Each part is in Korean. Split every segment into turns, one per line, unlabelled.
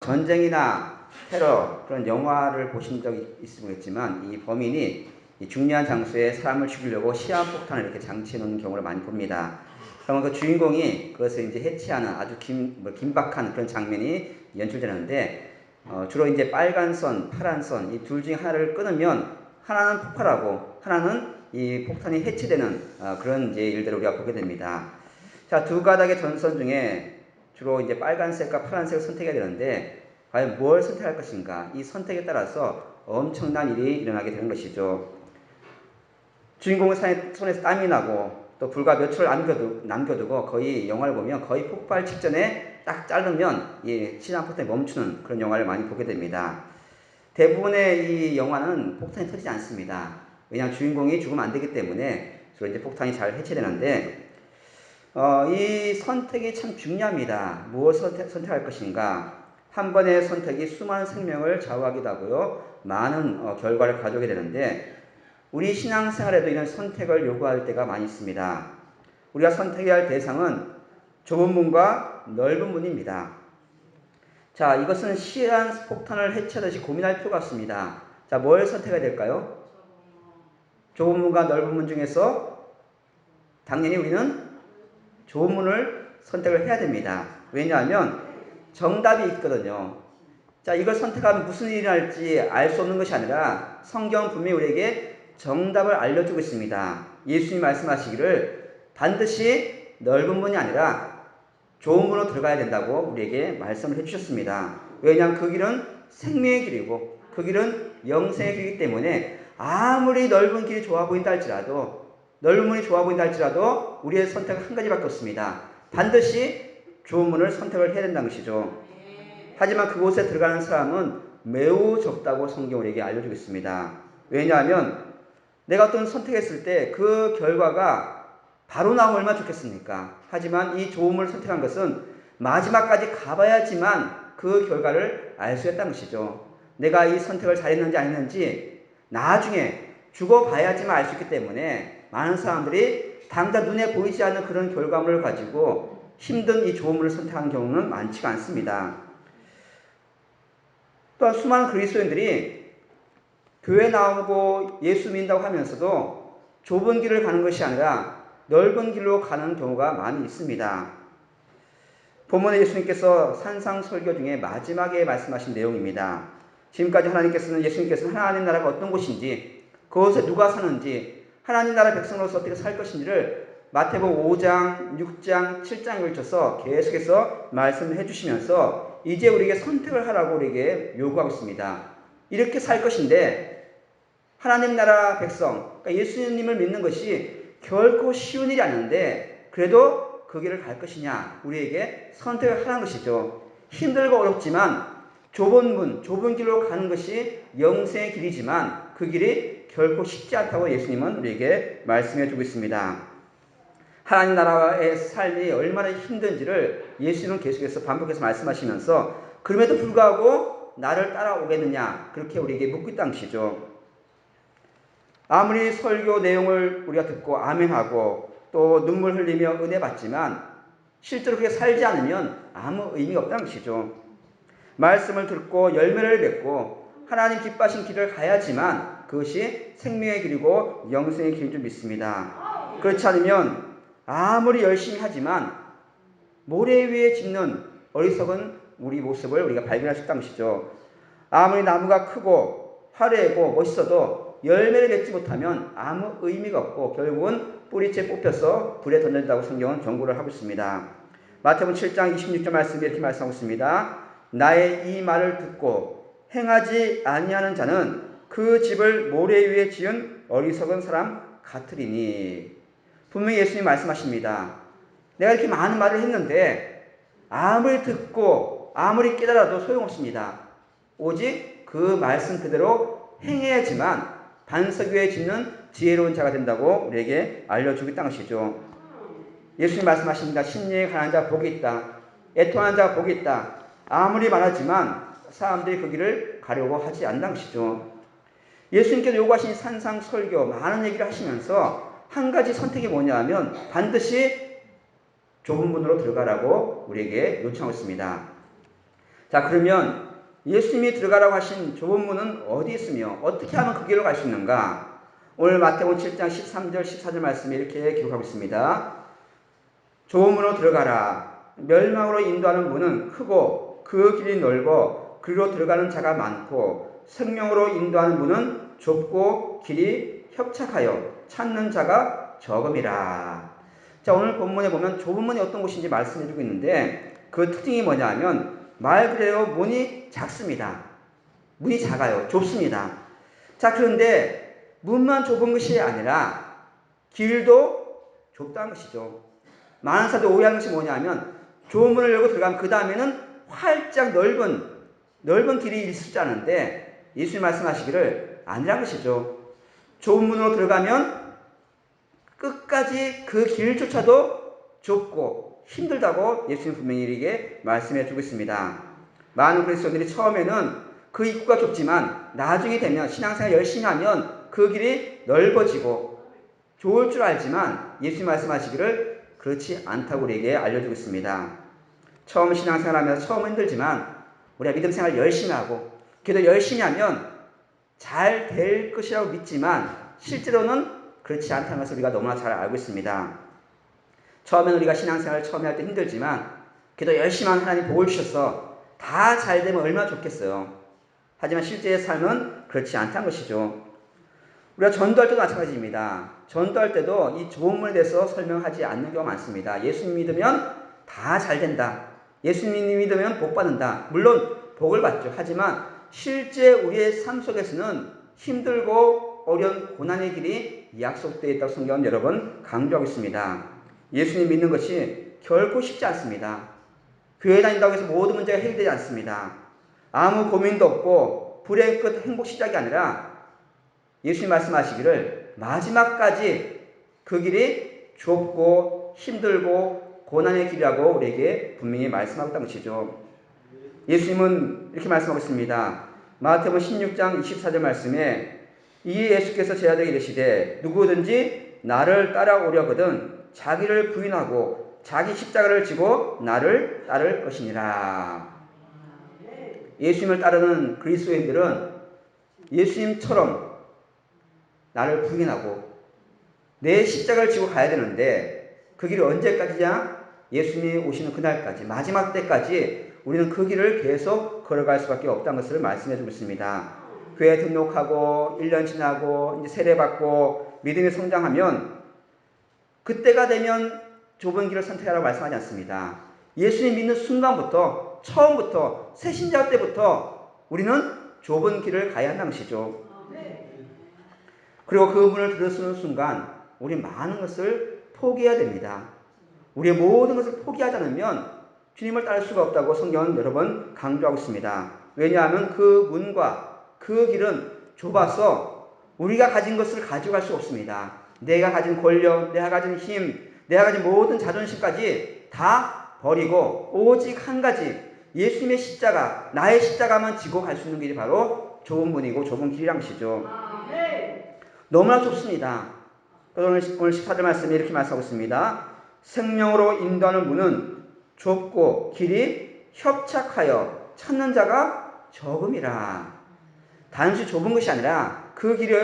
전쟁이나 테러 그런 영화를 보신 적이 있으겠지만 이 범인이 이 중요한 장소에 사람을 죽이려고 시한폭탄을 이렇게 장치해 놓는 경우를 많이 봅니다. 그러면 그 주인공이 그것을 이제 해치하는 아주 긴박한 그런 장면이 연출되는데 주로 이제 빨간 선, 파란 선 이 둘 중에 하나를 끊으면 하나는 폭발하고 하나는 이 폭탄이 해치되는 그런 이제 일들을 우리가 보게 됩니다. 자, 두 가닥의 전선 중에 주로 이제 빨간색과 파란색을 선택해야 되는데 과연 뭘 선택할 것인가? 이 선택에 따라서 엄청난 일이 일어나게 되는 것이죠. 주인공의 손에서 땀이 나고 또 불과 몇 초를 남겨두고 거의 영화를 보면 거의 폭발 직전에 딱 자르면 이 시한폭탄이 멈추는 그런 영화를 많이 보게 됩니다. 대부분의 이 영화는 폭탄이 터지지 않습니다. 왜냐하면 주인공이 죽으면 안 되기 때문에 주로 이제 폭탄이 잘 해체되는데 이 선택이 참 중요합니다. 무엇을 선택할 것인가? 한 번의 선택이 수많은 생명을 좌우하기도 하고요. 많은 결과를 가져오게 되는데 우리 신앙생활에도 이런 선택을 요구할 때가 많이 있습니다. 우리가 선택해야 할 대상은 좁은 문과 넓은 문입니다. 자, 이것은 시한 폭탄을 해체하듯이 고민할 필요가 없습니다. 자, 뭘 선택해야 될까요? 좁은 문과 넓은 문 중에서 당연히 우리는 좁은 문을 선택을 해야 됩니다. 왜냐하면 정답이 있거든요. 자, 이걸 선택하면 무슨 일이 날지 알 수 없는 것이 아니라 성경은 분명히 우리에게 정답을 알려주고 있습니다. 예수님 말씀하시기를 반드시 넓은 문이 아니라 좁은 문으로 들어가야 된다고 우리에게 말씀을 해주셨습니다. 왜냐하면 그 길은 생명의 길이고 그 길은 영생의 길이기 때문에 아무리 넓은 길이 좋아 보인다 할지라도 넓은 문이 좋아 보인다 할지라도 우리의 선택은 한 가지밖에 없습니다. 반드시 좁은 문을 선택을 해야 된다는 것이죠. 하지만 그곳에 들어가는 사람은 매우 적다고 성경이 우리에게 알려주고 있습니다. 왜냐하면 내가 어떤 선택했을 때 그 결과가 바로 나오면 얼마나 좋겠습니까? 하지만 이 좁은 문을 선택한 것은 마지막까지 가봐야지만 그 결과를 알 수 있다는 것이죠. 내가 이 선택을 잘했는지 안 했는지 나중에 죽어봐야지만 알 수 있기 때문에 많은 사람들이 당장 눈에 보이지 않는 그런 결과물을 가지고 힘든 이 좁은 문을 선택하는 경우는 많지가 않습니다. 또한 수많은 그리스도인들이 교회 나오고 예수 믿는다고 하면서도 좁은 길을 가는 것이 아니라 넓은 길로 가는 경우가 많이 있습니다. 본문에 예수님께서 산상설교 중에 마지막에 말씀하신 내용입니다. 지금까지 예수님께서는 하나님 나라가 어떤 곳인지, 그곳에 누가 사는지, 하나님 나라 백성으로서 어떻게 살 것인지를 마태복음 5장, 6장, 7장에 걸쳐서 계속해서 말씀을 해주시면서 이제 우리에게 선택을 하라고 우리에게 요구하고 있습니다. 이렇게 살 것인데 하나님 나라 백성, 그러니까 예수님을 믿는 것이 결코 쉬운 일이 아닌데 그래도 그 길을 갈 것이냐 우리에게 선택을 하라는 것이죠. 힘들고 어렵지만 좁은 문, 좁은 길로 가는 것이 영생의 길이지만 그 길이 결코 쉽지 않다고 예수님은 우리에게 말씀해 주고 있습니다. 하나님 나라의 삶이 얼마나 힘든지를 예수님은 계속해서 반복해서 말씀하시면서 그럼에도 불구하고 나를 따라오겠느냐 그렇게 우리에게 묻고 있다는 것이죠. 아무리 설교 내용을 우리가 듣고 아멘하고 또 눈물 흘리며 은혜 받지만 실제로 그렇게 살지 않으면 아무 의미가 없다는 것이죠. 말씀을 듣고 열매를 맺고 하나님 기뻐하신 길을 가야지만 그것이 생명의 길이고 영생의 길인 줄 믿습니다. 그렇지 않으면 아무리 열심히 하지만 모래 위에 짓는 어리석은 우리 모습을 우리가 발견할 수 있다는 것이죠. 아무리 나무가 크고 화려하고 멋있어도 열매를 맺지 못하면 아무 의미가 없고 결국은 뿌리채 뽑혀서 불에 던진다고 성경은 경고를 하고 있습니다. 마태복음 7장 26절 말씀에 이렇게 말씀하고 있습니다. 나의 이 말을 듣고 행하지 아니하는 자는 그 집을 모래 위에 지은 어리석은 사람 같으리니. 분명히 예수님이 말씀하십니다. 내가 이렇게 많은 말을 했는데 아무리 듣고 아무리 깨달아도 소용없습니다. 오직 그 말씀 그대로 행해야지만 반석 위에 짓는 지혜로운 자가 된다고 우리에게 알려주고 있다는 것이죠. 예수님 말씀하십니다. 심령에 가난한 자 복이 있다. 애통하는 자가 복이 있다. 아무리 말하지만 사람들이 그 길을 가려고 하지 않는 것이죠. 예수님께서 요구하신 산상설교 많은 얘기를 하시면서 한 가지 선택이 뭐냐 하면 반드시 좁은 문으로 들어가라고 우리에게 요청하고 있습니다. 자, 그러면 예수님이 들어가라고 하신 좁은 문은 어디 있으며 어떻게 하면 그 길로 갈 수 있는가? 오늘 마태복음 7장 13절 14절 말씀에 이렇게 기록하고 있습니다. 좁은 문으로 들어가라. 멸망으로 인도하는 문은 크고 그 길이 넓어 그리로 들어가는 자가 많고 생명으로 인도하는 문은 좁고 길이 협착하여 찾는 자가 적음이라. 자, 오늘 본문에 보면 좁은 문이 어떤 곳인지 말씀해주고 있는데 그 특징이 뭐냐 하면 말 그대로 문이 작습니다. 문이 작아요. 좁습니다. 자, 그런데 문만 좁은 것이 아니라 길도 좁다는 것이죠. 많은 사람들이 오해하는 것이 뭐냐면 좁은 문을 열고 들어가면 그 다음에는 활짝 넓은 길이 있을 줄 아는데 예수님 말씀하시기를 아니라는 것이죠. 좁은 문으로 들어가면 끝까지 그 길조차도 좁고 힘들다고 예수님 분명히 이렇게 말씀해 주고 있습니다. 많은 그리스도인들이 처음에는 그 입구가 좁지만 나중에 되면 신앙생활 열심히 하면 그 길이 넓어지고 좋을 줄 알지만 예수님 말씀하시기를 그렇지 않다고 우리에게 알려주고 있습니다. 처음 신앙생활 하면서 처음은 힘들지만 우리가 믿음생활 열심히 하고 기도 열심히 하면 잘 될 것이라고 믿지만 실제로는 그렇지 않다는 것을 우리가 너무나 잘 알고 있습니다. 처음에는 우리가 신앙생활을 처음에 할 때 힘들지만 기도 열심히 하는 하나님 복을 주셔서 다 잘 되면 얼마나 좋겠어요. 하지만 실제의 삶은 그렇지 않다는 것이죠. 우리가 전도할 때도 마찬가지입니다. 전도할 때도 이 좁은 문에 대해서 설명하지 않는 경우가 많습니다. 예수님 믿으면 다 잘 된다. 예수님 믿으면 복 받는다. 물론 복을 받죠. 하지만 실제 우리의 삶 속에서는 힘들고 어려운 고난의 길이 약속되어 있다고 성경은 여러 번 강조하고 있습니다. 예수님 믿는 것이 결코 쉽지 않습니다. 교회 다닌다고 해서 모든 문제가 해결되지 않습니다. 아무 고민도 없고 불행 끝 행복 시작이 아니라 예수님 말씀하시기를 마지막까지 그 길이 좁고 힘들고 고난의 길이라고 우리에게 분명히 말씀하고 있다는 것이죠. 예수님은 이렇게 말씀하고 있습니다. 마태복음 16장 24절 말씀에 이에 예수께서 제자들에게 이르시되 누구든지 나를 따라오려거든 자기를 부인하고 자기 십자가를 지고 나를 따를 것이니라. 예수님을 따르는 그리스도인들은 예수님처럼 나를 부인하고 내 십자가를 지고 가야 되는데 그 길이 언제까지냐? 예수님이 오시는 그날까지, 마지막 때까지 우리는 그 길을 계속 걸어갈 수밖에 없다는 것을 말씀해 주고 있습니다. 교회 등록하고 1년 지나고 이제 세례받고 믿음이 성장하면 그때가 되면 좁은 길을 선택하라고 말씀하지 않습니다. 예수님 믿는 순간부터 처음부터 새신자 때부터 우리는 좁은 길을 가야 한다는 것이죠. 그리고 그 문을 들어서는 순간 우리 많은 것을 포기해야 됩니다. 우리의 모든 것을 포기하지 않으면 주님을 따를 수가 없다고 성경은 여러 번 강조하고 있습니다. 왜냐하면 그 문과 그 길은 좁아서 우리가 가진 것을 가져갈 수 없습니다. 내가 가진 권력, 내가 가진 힘, 내가 가진 모든 자존심까지 다 버리고 오직 한 가지 예수님의 십자가, 나의 십자가만 지고 갈 수 있는 길이 바로 좁은 문이고 좁은 길이란 것이죠. 너무나 좁습니다. 오늘 18절 말씀에 이렇게 말씀하고 있습니다. 생명으로 인도하는 문은 좁고 길이 협착하여 찾는 자가 적음이라. 단지 좁은 것이 아니라 그 길이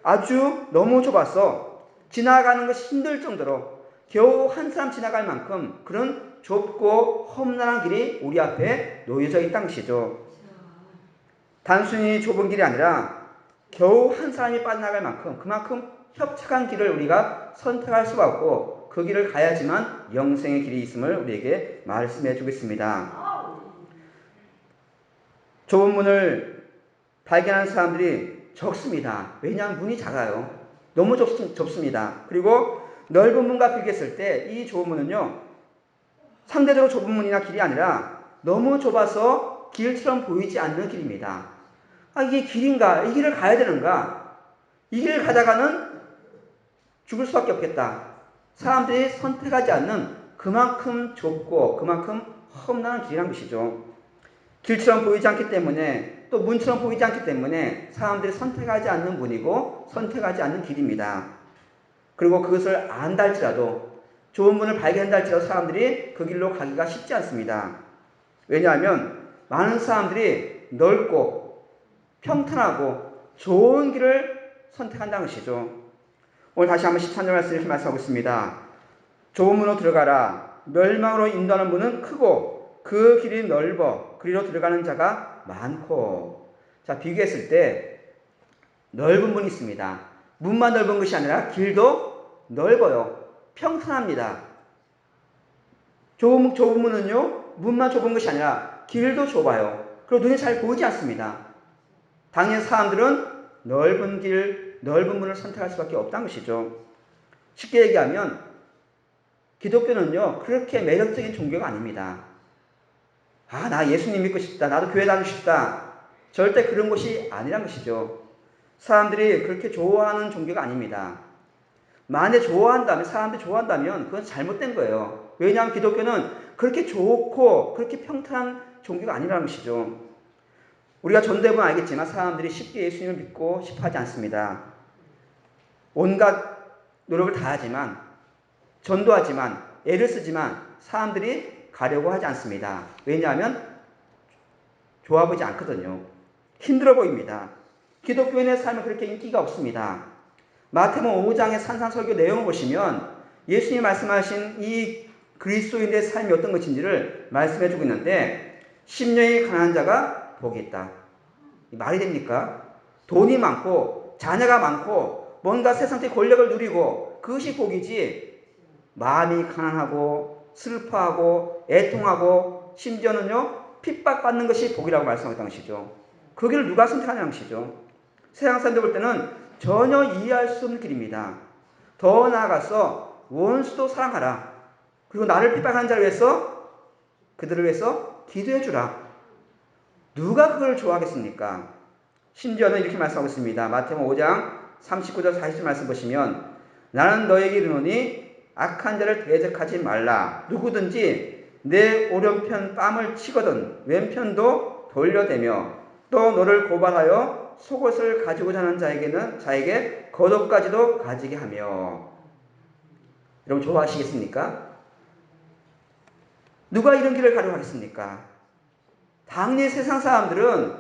아주 너무 좁아서 지나가는 것이 힘들 정도로 겨우 한 사람 지나갈 만큼 그런 좁고 험난한 길이 우리 앞에 놓여져 있다는 것이죠. 단순히 좁은 길이 아니라 겨우 한 사람이 빠져나갈 만큼 그만큼 협착한 길을 우리가 선택할 수가 없고 그 길을 가야지만 영생의 길이 있음을 우리에게 말씀해 주고 있습니다. 좁은 문을 발견하는 사람들이 적습니다. 왜냐하면 문이 작아요. 너무 좁습니다. 그리고 넓은 문과 비교했을 때 이 좁은 문은요, 상대적으로 좁은 문이나 길이 아니라 너무 좁아서 길처럼 보이지 않는 길입니다. 아, 이게 길인가? 이 길을 가야 되는가? 이 길을 가다가는 죽을 수밖에 없겠다. 사람들이 선택하지 않는 그만큼 좁고 그만큼 험난한 길이란 것이죠. 길처럼 보이지 않기 때문에 또 문처럼 보이지 않기 때문에 사람들이 선택하지 않는 문이고 선택하지 않는 길입니다. 그리고 그것을 안다 할지라도 좁은 문을 발견한다 할지라도 사람들이 그 길로 가기가 쉽지 않습니다. 왜냐하면 많은 사람들이 넓고 평탄하고 좋은 길을 선택한다는 것이죠. 오늘 다시 한번 13절 말씀 이렇게 말씀하고 있습니다. 좁은 문으로 들어가라. 멸망으로 인도하는 문은 크고 그 길이 넓어 그리로 들어가는 자가 많고. 자, 비교했을 때 넓은 문이 있습니다. 문만 넓은 것이 아니라 길도 넓어요. 평탄합니다. 좁은 문은요, 문만 좁은 것이 아니라 길도 좁아요. 그리고 눈이 잘 보이지 않습니다. 당연히 사람들은 넓은 길, 넓은 문을 선택할 수밖에 없다는 것이죠. 쉽게 얘기하면 기독교는요, 그렇게 매력적인 종교가 아닙니다. 아, 나 예수님 믿고 싶다. 나도 교회 다니고 싶다. 절대 그런 것이 아니란 것이죠. 사람들이 그렇게 좋아하는 종교가 아닙니다. 만약에 사람들이 좋아한다면 그건 잘못된 거예요. 왜냐하면 기독교는 그렇게 좋고 그렇게 평탄한 종교가 아니라는 것이죠. 우리가 전도해보면 알겠지만 사람들이 쉽게 예수님을 믿고 싶어 하지 않습니다. 온갖 노력을 다하지만, 전도하지만, 애를 쓰지만 사람들이 가려고 하지 않습니다. 왜냐하면 좋아 보이지 않거든요. 힘들어 보입니다. 기독교인의 삶은 그렇게 인기가 없습니다. 마태복음 5장의 산상설교 내용을 보시면 예수님이 말씀하신 이 그리스도인의 삶이 어떤 것인지를 말씀해주고 있는데, 심령이 가난한 자가 복이 있다. 말이 됩니까? 돈이 많고 자녀가 많고 뭔가 세상의 권력을 누리고 그것이 복이지, 마음이 가난하고 슬퍼하고 애통하고 심지어는요 핍박받는 것이 복이라고 말씀하셨다는 것이죠. 그 길을 누가 선택하냐는 것이죠. 세상 사람들 볼 때는 전혀 이해할 수 없는 길입니다. 더 나아가서 원수도 사랑하라. 그리고 나를 핍박하는 자를 위해서, 그들을 위해서 기도해 주라. 누가 그걸 좋아하겠습니까? 심지어는 이렇게 말씀하고 있습니다. 마태복음 5장 39절 40절 말씀 보시면, 나는 너에게 이르노니 악한 자를 대적하지 말라. 누구든지 내 오른편 뺨을 치거든 왼편도 돌려대며 또 너를 고발하여 속옷을 가지고자 하는 자에게 겉옷까지도 가지게 하며. 여러분 좋아하시겠습니까? 누가 이런 길을 가려고 하겠습니까? 당연히 세상 사람들은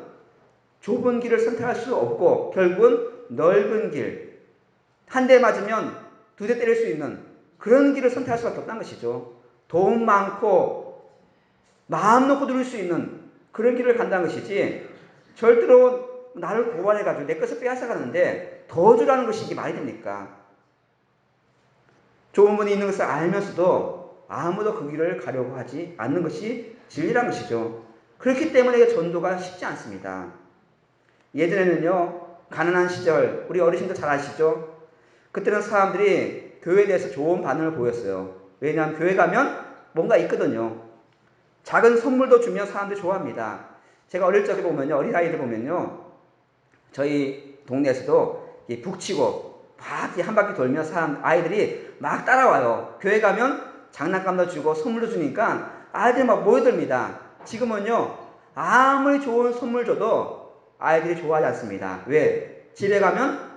좁은 길을 선택할 수 없고 결국은 넓은 길, 한 대 맞으면 두 대 때릴 수 있는 그런 길을 선택할 수밖에 없다는 것이죠. 돈 많고 마음 놓고 누릴 수 있는 그런 길을 간다는 것이지, 절대로 나를 고발해가지고 내 것을 빼앗아가는데 더 주라는 것이 이게 말이 됩니까? 좁은 문이 있는 것을 알면서도 아무도 그 길을 가려고 하지 않는 것이 진리라는 것이죠. 그렇기 때문에 전도가 쉽지 않습니다. 예전에는요, 가난한 시절, 우리 어르신들 잘 아시죠? 그때는 사람들이 교회에 대해서 좋은 반응을 보였어요. 왜냐하면 교회 가면 뭔가 있거든요. 작은 선물도 주면 사람들이 좋아합니다. 제가 어릴 적에 보면요, 어린아이들 보면요, 저희 동네에서도 북치고 막 한 바퀴 돌며 아이들이 막 따라와요. 교회 가면 장난감도 주고 선물도 주니까 아이들이 막 모여듭니다. 지금은요, 아무리 좋은 선물 줘도 아이들이 좋아하지 않습니다. 왜? 집에 가면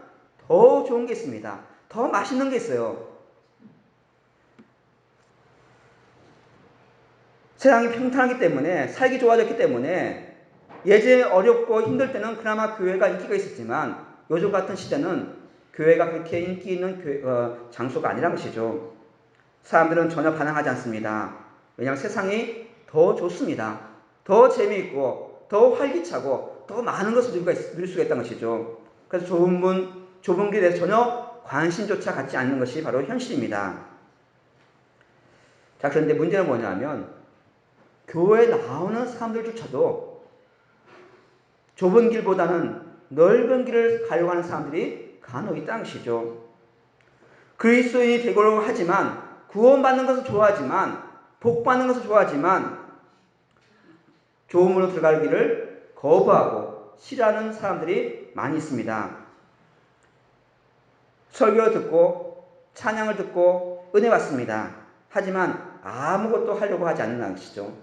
더 좋은 게 있습니다. 더 맛있는 게 있어요. 세상이 평탄하기 때문에, 살기 좋아졌기 때문에, 예전에 어렵고 힘들 때는 그나마 교회가 인기가 있었지만 요즘 같은 시대는 교회가 그렇게 인기 있는 장소가 아니란 것이죠. 사람들은 전혀 반항하지 않습니다. 왜냐하면 세상이 더 좋습니다. 더 재미있고 더 활기차고 더 많은 것을 누릴 수가 있다는 것이죠. 그래서 좁은 길에 대해서 전혀 관심조차 갖지 않는 것이 바로 현실입니다. 자, 그런데 문제는 뭐냐면 교회에 나오는 사람들조차도 좁은 길보다는 넓은 길을 가려고 하는 사람들이 간혹 있다는 것이죠. 그리스도인이 되려고 하지만, 구원받는 것을 좋아하지만, 복받는 것을 좋아하지만 좋은 문으로 들어갈 길을 거부하고 싫어하는 사람들이 많이 있습니다. 설교를 듣고 찬양을 듣고 은혜 받습니다. 하지만 아무것도 하려고 하지 않는 것이죠.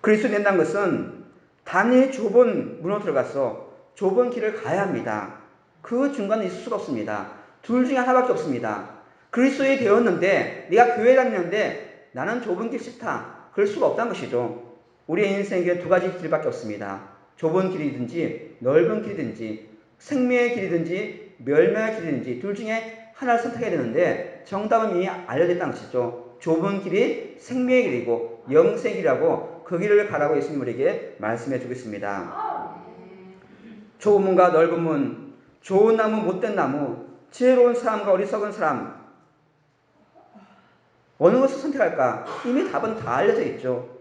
그리스도인 된다는 것은 당연히 좁은 문으로 들어가서 좁은 길을 가야 합니다. 그 중간에 있을 수가 없습니다. 둘 중에 하나밖에 없습니다. 그리스도인이 되었는데, 내가 교회 다니는데 나는 좁은 길 싫다, 그럴 수가 없다는 것이죠. 우리의 인생에 두 가지 길밖에 없습니다. 좁은 길이든지 넓은 길이든지 생명의 길이든지 멸망의 길이든지 둘 중에 하나를 선택해야 되는데 정답은 이미 알려졌다는 것이죠. 좁은 길이 생명의 길이고 영생의 길이라고 그 길을 가라고 예수님 우리에게 말씀해 주고 있습니다. 좁은 문과 넓은 문, 좋은 나무 못된 나무, 지혜로운 사람과 어리석은 사람, 어느 것을 선택할까? 이미 답은 다 알려져 있죠.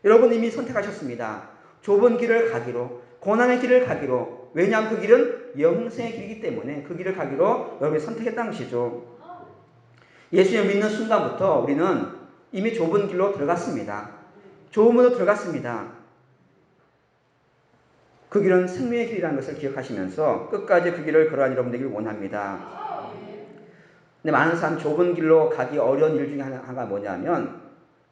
여러분 이미 선택하셨습니다. 좁은 길을 가기로, 고난의 길을 가기로. 왜냐하면 그 길은 영생의 길이기 때문에 그 길을 가기로 여러분이 선택했다는 것이죠. 예수님을 믿는 순간부터 우리는 이미 좁은 길로 들어갔습니다. 좁은 문으로 들어갔습니다. 그 길은 생명의 길이라는 것을 기억하시면서 끝까지 그 길을 걸어가는 여러분 되기를 원합니다. 근데 많은 사람 좁은 길로 가기 어려운 일 중에 하나가 뭐냐면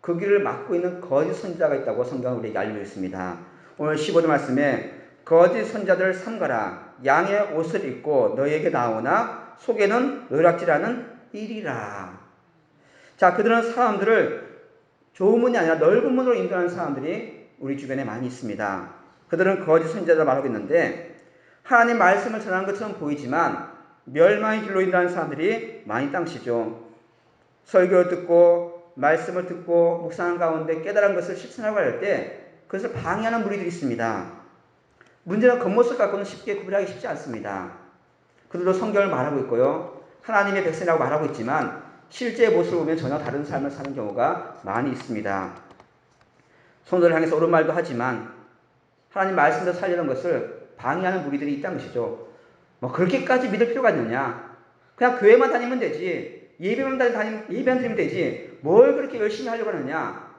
그 길을 막고 있는 거짓 선지자가 있다고 성경은 우리에게 알려주고 있습니다. 오늘 15절 말씀에 거짓 선지자들을 삼가라. 양의 옷을 입고 너희에게 나오나 속에는 노략질하는 일이라. 자, 그들은 사람들을 좁은 문이 아니라 넓은 문으로 인도하는 사람들이 우리 주변에 많이 있습니다. 그들은 거짓 선지자라 말하고 있는데 하나님 말씀을 전하는 것처럼 보이지만 멸망의 길로 인도하는 사람들이 많이 땅시죠. 설교를 듣고 말씀을 듣고 묵상한 가운데 깨달은 것을 실천하고 할 때 그것을 방해하는 무리들이 있습니다. 문제는 겉모습 갖고는 쉽게 구별하기 쉽지 않습니다. 그들도 성경을 말하고 있고요. 하나님의 백성이라고 말하고 있지만 실제 모습을 보면 전혀 다른 삶을 사는 경우가 많이 있습니다. 성도를 향해서 옳은 말도 하지만 하나님 말씀대로 살려는 것을 방해하는 무리들이 있다는 것이죠. 뭐 그렇게까지 믿을 필요가 있느냐? 그냥 교회만 다니면 되지. 예배만 드리면 되지. 뭘 그렇게 열심히 하려고 하느냐?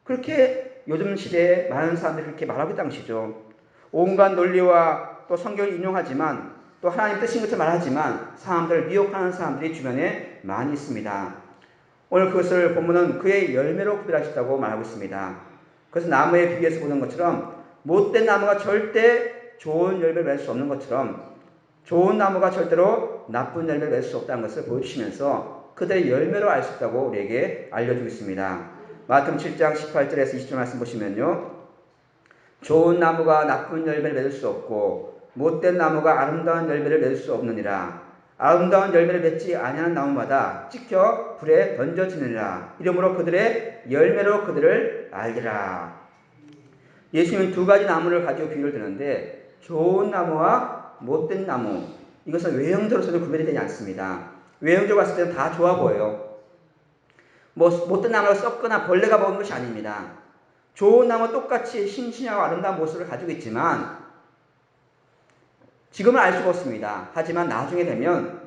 그렇게 요즘 시대에 많은 사람들이 그렇게 말하고 있다는 것이죠. 온갖 논리와 또 성경을 인용하지만 또 하나님 뜻인 것을 말하지만 사람들을 미혹하는 사람들이 주변에 많이 있습니다. 오늘 그것을 본문은 그의 열매로 구별하셨다고 말하고 있습니다. 그래서 나무에 비교해서 보는 것처럼 못된 나무가 절대 좋은 열매를 맺을 수 없는 것처럼 좋은 나무가 절대로 나쁜 열매를 맺을 수 없다는 것을 보여주시면서 그들의 열매로 알 수 있다고 우리에게 알려주고 있습니다. 마태복음 7장 18절에서 20절 말씀 보시면요. 좋은 나무가 나쁜 열매를 맺을 수 없고 못된 나무가 아름다운 열매를 맺을 수 없느니라. 아름다운 열매를 맺지 아니하는 나무마다 찍혀 불에 던져지느니라. 이러므로 그들의 열매로 그들을 알리라. 예수님은 두 가지 나무를 가지고 비유를 드는데 좋은 나무와 못된 나무, 이것은 외형적으로서는 구별이 되지 않습니다. 외형적으로 봤을 때는 다 좋아 보여요. 못된 나무가 썩거나 벌레가 먹은 것이 아닙니다. 좋은 나무 똑같이 싱싱하고 아름다운 모습을 가지고 있지만 지금은 알 수가 없습니다. 하지만 나중에 되면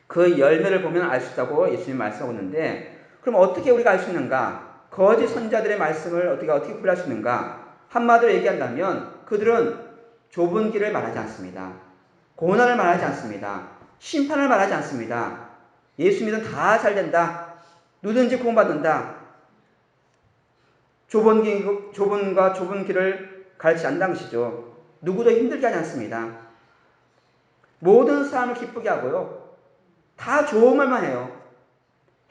그 열매를 보면 알 수 있다고 예수님 말씀하고 있는데 그럼 어떻게 우리가 알 수 있는가? 거짓 선지자들의 말씀을 어떻게 구별할 수 있는가? 한마디로 얘기한다면 그들은 좁은 길을 말하지 않습니다. 고난을 말하지 않습니다. 심판을 말하지 않습니다. 예수 믿으면 다 잘된다. 누구든지 구원받는다. 좁은 길을 가르치지 않는다는 것이죠. 누구도 힘들게 하지 않습니다. 모든 사람을 기쁘게 하고요. 다 좋은 말만 해요.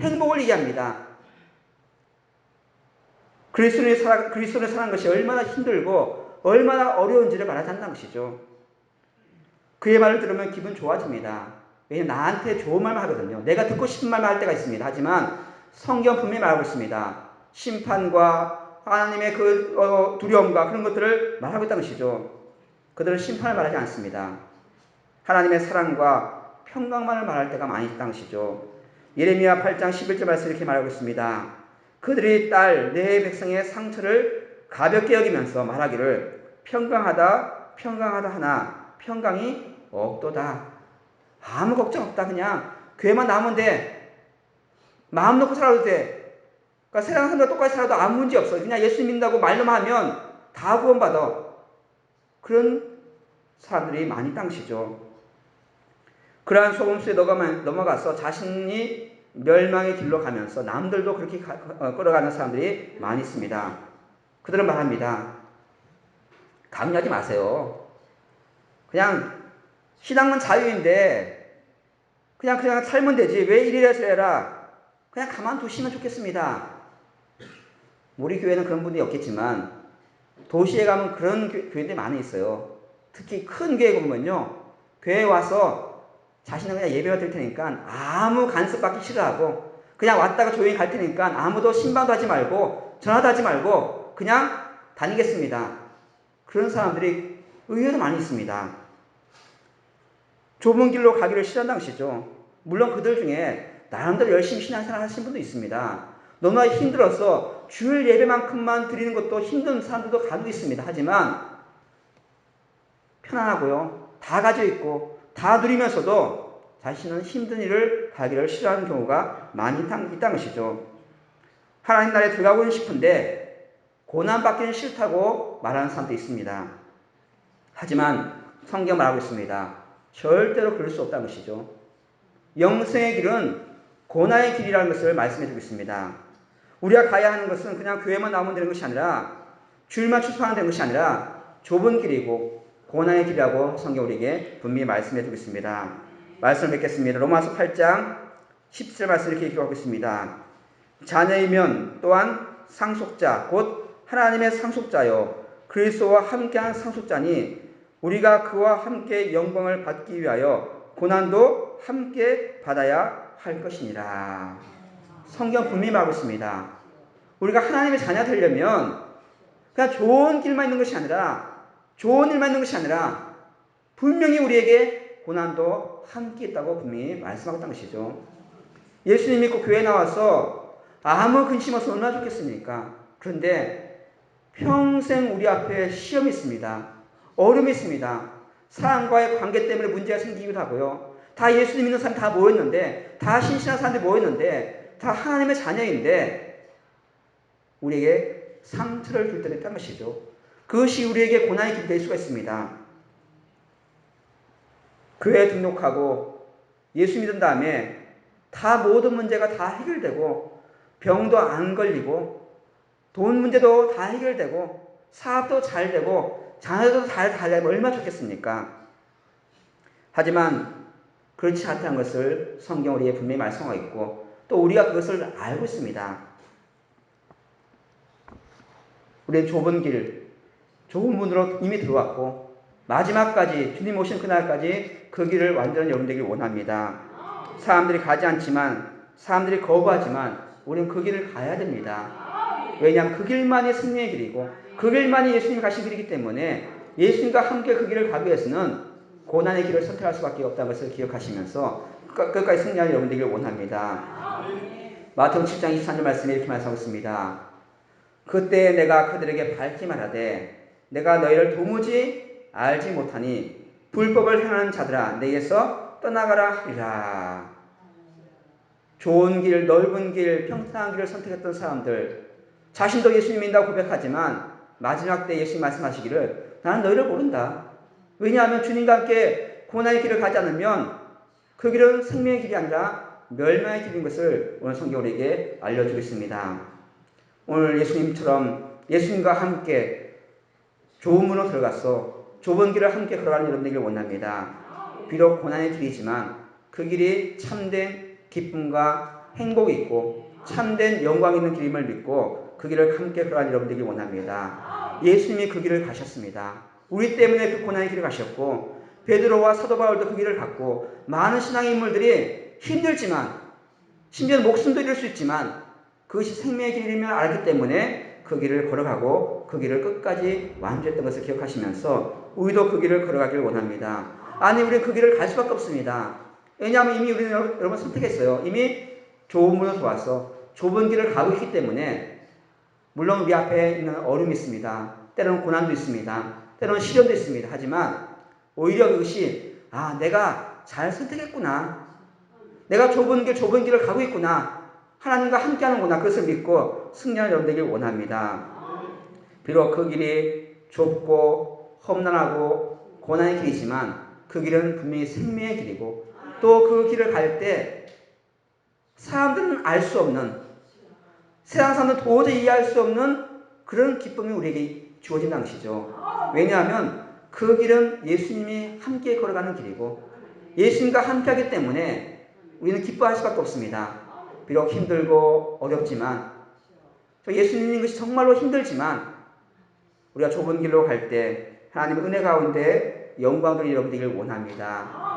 행복을 얘기합니다. 그리스도인을 사는 것이 얼마나 힘들고 얼마나 어려운지를 말하지 않는 것이죠. 그의 말을 들으면 기분 좋아집니다. 왜냐하면 나한테 좋은 말만 하거든요. 내가 듣고 싶은 말만 할 때가 있습니다. 하지만 성경 분명히 말하고 있습니다. 심판과 하나님의 그 두려움과 그런 것들을 말하고 있다는 것이죠. 그들은 심판을 말하지 않습니다. 하나님의 사랑과 평강만을 말할 때가 많이 있다는 것이죠. 예레미야 8장 11절 말씀 이렇게 말하고 있습니다. 그들이 내 백성의 상처를 가볍게 여기면서 말하기를 평강하다 하나 평강이 없도다. 아무 걱정 없다. 그냥 교회만 나오면 돼. 마음 놓고 살아도 돼. 그러니까 세상 사람들과 똑같이 살아도 아무 문제 없어. 그냥 예수 믿는다고 말로만 하면 다 구원받아. 그런 사람들이 많이 땅시죠. 그러한 소금수에 넘어가서 자신이 멸망의 길로 가면서 남들도 그렇게 끌어가는 사람들이 많이 있습니다. 그들은 말합니다. 강요하지 마세요. 그냥 신앙은 자유인데 그냥 살면 되지. 왜 이래라 저래라. 그냥 가만두시면 좋겠습니다. 우리 교회는 그런 분들이 없겠지만 도시에 가면 그런 교회들이 많이 있어요. 특히 큰 교회 보면요. 교회에 와서 자신은 그냥 예배가 될 테니까 아무 간섭받기 싫어하고 그냥 왔다가 조용히 갈 테니까 아무도 신방도 하지 말고 전화도 하지 말고 그냥 다니겠습니다. 그런 사람들이 의외로 많이 있습니다. 좁은 길로 가기를 싫어한다는 것이죠. 물론 그들 중에 나름대로 열심히 신앙생활 하시는 분도 있습니다. 너무나 힘들어서 주일 예배만큼만 드리는 것도 힘든 사람들도 간혹 있습니다. 하지만 편안하고요. 다 가지고 있고 다 누리면서도 자신은 힘든 일을 가기를 싫어하는 경우가 많이 있다는 것이죠. 하나님 나라에 들어가고는 싶은데 고난받기는 싫다고 말하는 사람도 있습니다. 하지만 성경 말하고 있습니다. 절대로 그럴 수 없다는 것이죠. 영생의 길은 고난의 길이라는 것을 말씀해 주고 있습니다. 우리가 가야 하는 것은 그냥 교회만 나오면 되는 것이 아니라 주일만 출석하면 되는 것이 아니라 좁은 길이고 고난의 길이라고 성경 우리에게 분명히 말씀해 주고 있습니다. 말씀을 뵙겠습니다. 로마서 8장 17절 말씀 이렇게 기록하고 있습니다. 자녀이면 또한 상속자 곧 하나님의 상속자요 그리스도와 함께한 상속자니 우리가 그와 함께 영광을 받기 위하여 고난도 함께 받아야 할 것이니라. 성경 분명히 말하고 있습니다. 우리가 하나님의 자녀 되려면 그냥 좋은 길만 있는 것이 아니라 좋은 일만 있는 것이 아니라 분명히 우리에게 고난도 함께 있다고 분명히 말씀하고 있다는 것이죠. 예수님 믿고 교회에 나와서 아무 근심 없이 얼마나 좋겠습니까? 그런데 평생 우리 앞에 시험이 있습니다. 어려움이 있습니다. 사람과의 관계 때문에 문제가 생기기도 하고요. 다 예수님 믿는 사람이 다 모였는데 다 신실한 사람들이 모였는데 다 하나님의 자녀인데 우리에게 상처를 줄 때도 있다는 것이죠. 그것이 우리에게 고난의 길이 될 수가 있습니다. 교회에 등록하고 예수 믿은 다음에 다 모든 문제가 다 해결되고 병도 안 걸리고 돈 문제도 다 해결되고 사업도 잘 되고 자녀도 잘 되면 얼마나 좋겠습니까? 하지만 그렇지 않다는 것을 성경 우리에 분명히 말씀하고 있고 또 우리가 그것을 알고 있습니다. 우리는 좁은 길, 좁은 문으로 이미 들어왔고 마지막까지 주님 오신 그날까지 그 길을 완전히 열어내길 원합니다. 사람들이 가지 않지만 사람들이 거부하지만 우리는 그 길을 가야 됩니다. 왜냐하면 그 길만이 승리의 길이고 그 길만이 예수님이 가신 길이기 때문에 예수님과 함께 그 길을 가기 위해서는 고난의 길을 선택할 수밖에 없다는 것을 기억하시면서 끝까지 승리하는 여러분 되기를 원합니다. 마태복음 7장 23절 말씀에 이렇게 말씀하고 있습니다. 그때 내가 그들에게 밝히 말하되 내가 너희를 도무지 알지 못하니 불법을 행하는 자들아 내게서 떠나가라 하리라. 좋은 길, 넓은 길, 평탄한 길을 선택했던 사람들 자신도 예수님 믿는다고 고백하지만 마지막 때 예수님 말씀하시기를 나는 너희를 모른다. 왜냐하면 주님과 함께 고난의 길을 가지 않으면 그 길은 생명의 길이 아니라 멸망의 길인 것을 오늘 성경 우리에게 알려주고 있습니다. 오늘 예수님처럼 예수님과 함께 좋은 문으로 들어가서 좁은 길을 함께 걸어가는 여러분들에게 원합니다. 비록 고난의 길이지만 그 길이 참된 기쁨과 행복이 있고 참된 영광 있는 길임을 믿고 그 길을 함께 걸어가는 여러분들에게 원합니다. 예수님이 그 길을 가셨습니다. 우리 때문에 그 고난의 길을 가셨고 베드로와 사도 바울도 그 길을 갔고 많은 신앙의 인물들이 힘들지만 심지어 목숨도 잃을 수 있지만 그것이 생명의 길임을 알기 때문에 그 길을 걸어가고 그 길을 끝까지 완주했던 것을 기억하시면서 우리도 그 길을 걸어가기를 원합니다. 아니 우리는 그 길을 갈 수밖에 없습니다. 왜냐하면 이미 우리는 여러분 선택했어요. 이미 좋은 문으로 들어와서 좁은 길을 가고 있기 때문에 물론 우리 앞에 있는 어려움이 있습니다. 때로는 고난도 있습니다. 때로는 시련도 있습니다. 하지만 오히려 그것이 내가 잘 선택했구나. 내가 좁은 길을 가고 있구나. 하나님과 함께하는구나. 그것을 믿고 승리하는 여러분 되길 원합니다. 비록 그 길이 좁고 험난하고 고난의 길이지만 그 길은 분명히 생명의 길이고 또 그 길을 갈 때 사람들은 알 수 없는 세상 사람들은 도저히 이해할 수 없는 그런 기쁨이 우리에게 주어진다는 것이죠. 왜냐하면 그 길은 예수님이 함께 걸어가는 길이고 예수님과 함께하기 때문에 우리는 기뻐할 수밖에 없습니다. 비록 힘들고 어렵지만 예수 믿는 것이 정말로 힘들지만 우리가 좁은 길로 갈 때 하나님의 은혜 가운데 영광을 여러분 되기를 원합니다.